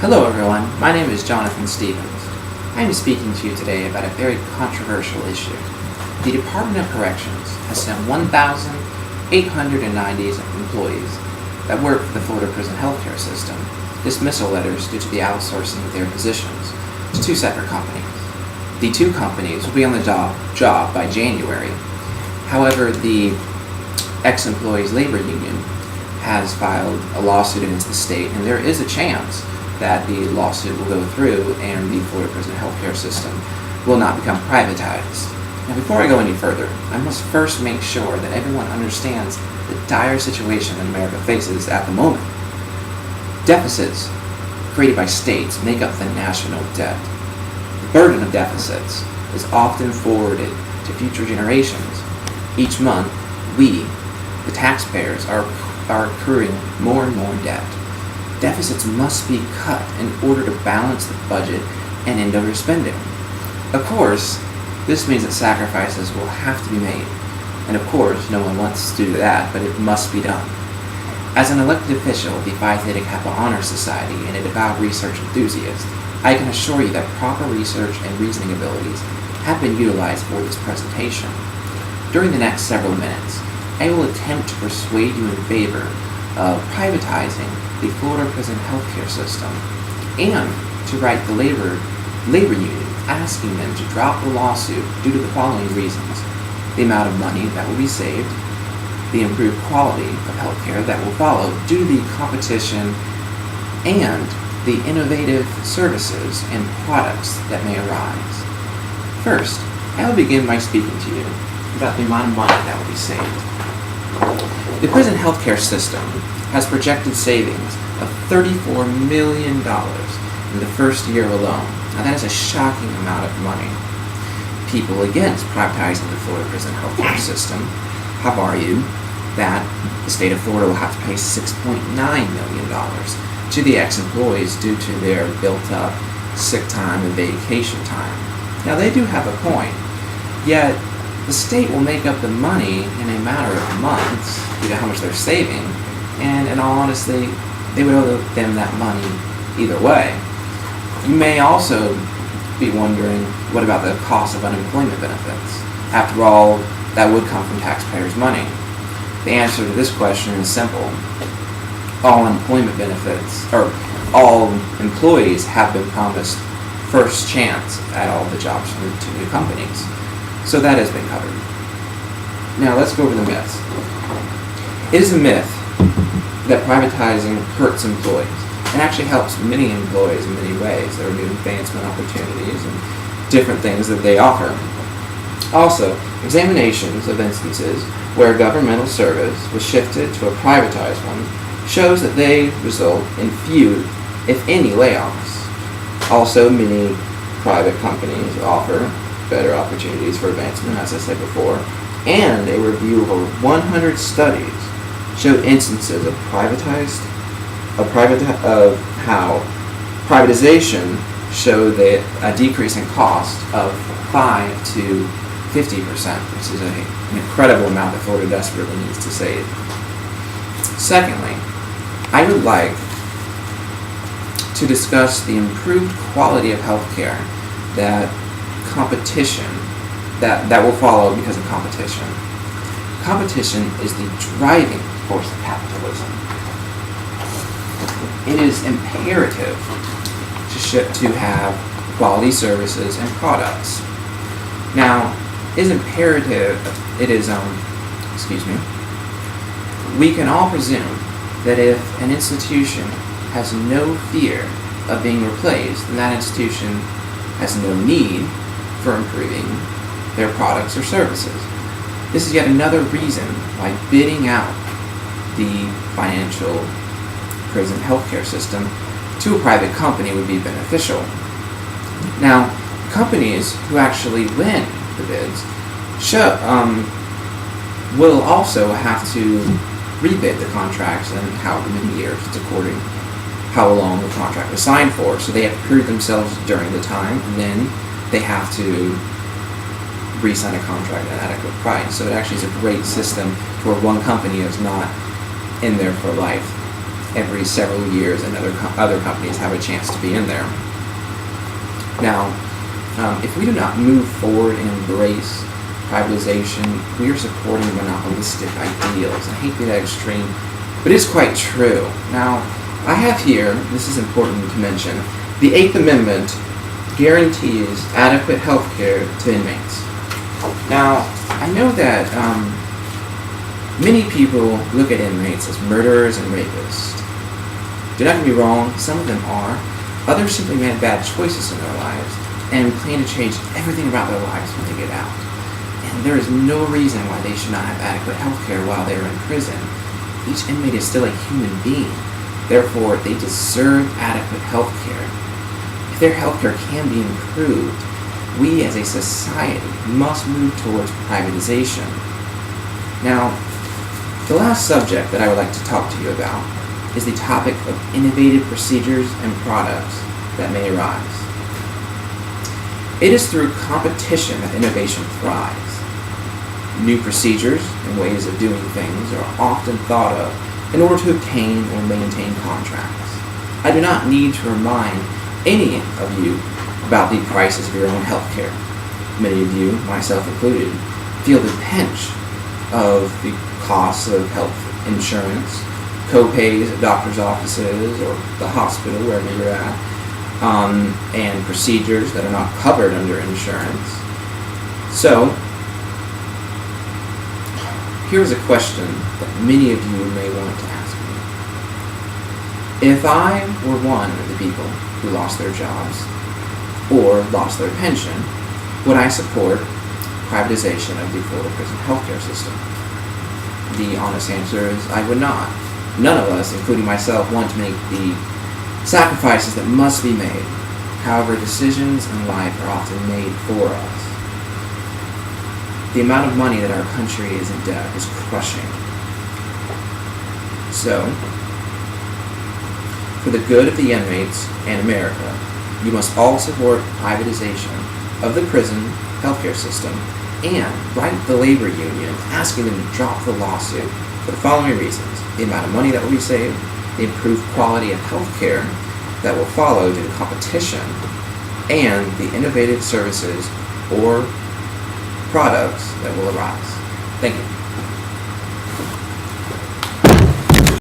Hello everyone, my name is Jonathan Stevens. I am speaking to you today about a very controversial issue. The Department of Corrections has sent 1,890 employees that work for the Florida Prison Healthcare System dismissal letters due to the outsourcing of their positions to two separate companies. The two companies will be on the job by January. However, the ex-employees labor union has filed a lawsuit against the state, and there is a chance that the lawsuit will go through and the Florida Prison Healthcare System will not become privatized. Now, before I go any further, I must first make sure that everyone understands the dire situation that America faces at the moment. Deficits created by states make up the national debt. The burden of deficits is often forwarded to future generations. Each month, we, the taxpayers, are accruing more and more debt. Deficits must be cut in order to balance the budget and end overspending. Of course, this means that sacrifices will have to be made. And of course, no one wants to do that, but it must be done. As an elected official of the Phi Theta Kappa Honor Society and a devout research enthusiast, I can assure you that proper research and reasoning abilities have been utilized for this presentation. During the next several minutes, I will attempt to persuade you in favor of privatizing the Florida Prison Healthcare System and to write the labor union asking them to drop the lawsuit due to the following reasons: the amount of money that will be saved, the improved quality of healthcare that will follow due to the competition, and the innovative services and products that may arise. First, I will begin by speaking to you about the amount of money that will be saved. The prison healthcare system has projected savings of $34 million in the first year alone. Now that is a shocking amount of money. People against privatizing the Florida prison healthcare system have argued that the state of Florida will have to pay $6.9 million to the ex-employees due to their built-up sick time and vacation time. Now they do have a point, yet the state will make up the money in a matter of months due to how much they're saving, and in all honesty, they would owe them that money either way. You may also be wondering, what about the cost of unemployment benefits? After all, that would come from taxpayers' money. The answer to this question is simple. All unemployment benefits, or all employees have been promised first chance at all the jobs from the two new companies. So that has been covered. Now let's go over the myths. It is a myth that privatizing hurts employees. It actually helps many employees in many ways. There are new advancement opportunities and different things that they offer. Also, examinations of instances where governmental service was shifted to a privatized one shows that they result in few, if any, layoffs. Also, many private companies offer better opportunities for advancement, as I said before, and a review of over 100 studies showed instances of how privatization showed a decrease in cost of 5 to 50%, which is an incredible amount that Florida desperately needs to save. Secondly, I would like to discuss the improved quality of healthcare that will follow because of competition. Competition is the driving force of capitalism. It is imperative to have quality services and products. Now, we can all presume that if an institution has no fear of being replaced, then that institution has no need for improving their products or services. This is yet another reason why bidding out the financial prison healthcare system to a private company would be beneficial. Now, companies who actually win the bids will also have to rebid the contracts and however many years, it's according how long the contract was signed for. So they have to prove themselves during the time, and then they have to re-sign a contract at an adequate price. So it actually is a great system where one company is not in there for life. every several years, and other companies have a chance to be in there. Now, if we do not move forward and embrace privatization, we are supporting monopolistic ideals. I hate to be that extreme, but it's quite true. Now, I have here, this is important to mention, the Eighth Amendment guarantees adequate health care to inmates. Now, I know that many people look at inmates as murderers and rapists. Do not get me wrong, some of them are. Others simply made bad choices in their lives and plan to change everything about their lives when they get out. And there is no reason why they should not have adequate health care while they are in prison. Each inmate is still a human being. Therefore, they deserve adequate health care. If their health care can be improved, we as a society must move towards privatization. Now, the last subject that I would like to talk to you about is the topic of innovative procedures and products that may arise. It is through competition that innovation thrives. New procedures and ways of doing things are often thought of in order to obtain or maintain contracts. I do not need to remind any of you about the prices of your own health care. Many of you, myself included, feel the pinch of the costs of health insurance, co-pays at doctor's offices or the hospital, wherever you're at, and procedures that are not covered under insurance. So, here's a question that many of you may want to ask me. If I were one of the people who lost their jobs or lost their pension, would I support privatization of the Florida prison healthcare system? The honest answer is I would not. None of us, including myself, want to make the sacrifices that must be made. However, decisions in life are often made for us. The amount of money that our country is in debt is crushing. So, for the good of the inmates and America, you must all support privatization of the prison healthcare system and write the labor union asking them to drop the lawsuit for the following reasons: the amount of money that will be saved, the improved quality of healthcare that will follow due to competition, and the innovative services or products that will arise. Thank you.